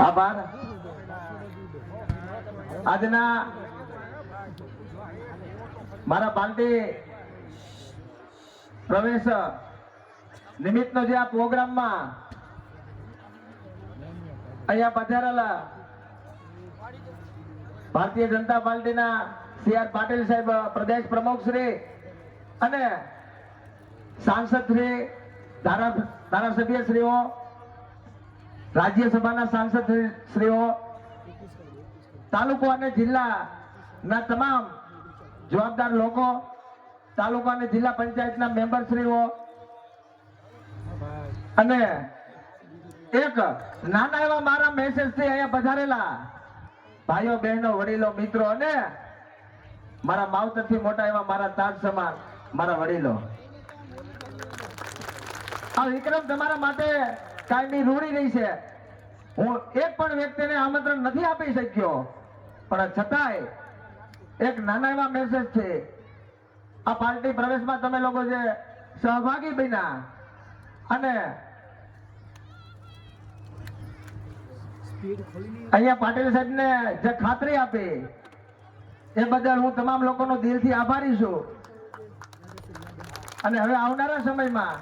આભાર. આજના મારા પાર્ટી પ્રવેશ નિમિત્તનો જે આ પ્રોગ્રામમાં અહીંયા પધારેલા ભારતીય જનતા પાર્ટીના સી.આર. પાટીલ સાહેબ પ્રદેશ પ્રમુખ શ્રી અને સાંસદ શ્રી, ધારાસભ્ય શ્રીઓ, રાજ્યસભાના સાંસદ શ્રીઓ, તાલુકો અને જિલ્લાના તમામ જવાબદાર લોકો, તાલુકા અને જિલ્લા પંચાયતના મેમ્બર શ્રીઓ અને એક નાના એવા મારા મેસેજ થી અહીંયા પધારેલા ભાઈઓ, બહેનો, વડીલો, મિત્રો અને મારા માવતરથી મોટા એવા મારા તાજ સમાન મારા વડીલો, આ વિક્રમ તમારા માટે કાયમી રૂડી રહી છે. હું એક પણ વ્યક્તિને આમંત્રણ નથી આપી શક્યો, પણ છતાંય એક નાના એવા મેસેજ છે. આ પાર્ટી પ્રવેશમાં તમે લોકો જે સહભાગી બન્યા અને અહીંયા પાટીલ સાહેબ ને જે ખાતરી આપી એ બદલ હું તમામ લોકોનો દિલથી આભારી છું. અને હવે આવનારા સમયમાં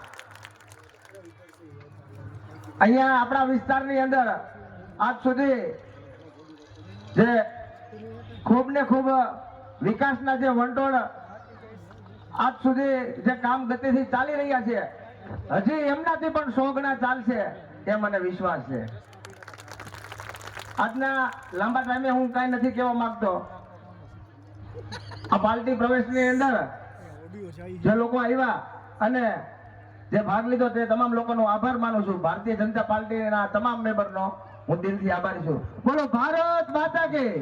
અહીંયા આપણા વિસ્તારની અંદર આજ સુધી જે ખૂબ ને ખૂબ વિકાસના જે વંટોળ આજ સુધી જે કામ ગતિથી ચાલી રહ્યા છે, હજી એમનાથી પણ 100 ગણા ચાલશે એ મને વિશ્વાસ છે. આજના લાંબા ટાઈમે હું કઈ નથી કહેવા માંગતો. આ પાર્ટી પ્રવેશની અંદર જે લોકો આવ્યા અને જે ભાગ લીધો તે તમામ લોકોનો આભાર માનું છું. ભારતીય જનતા પાર્ટીના તમામ મેમ્બરનો હું દિલથી આભારી છું. બોલો ભારત માતા કી.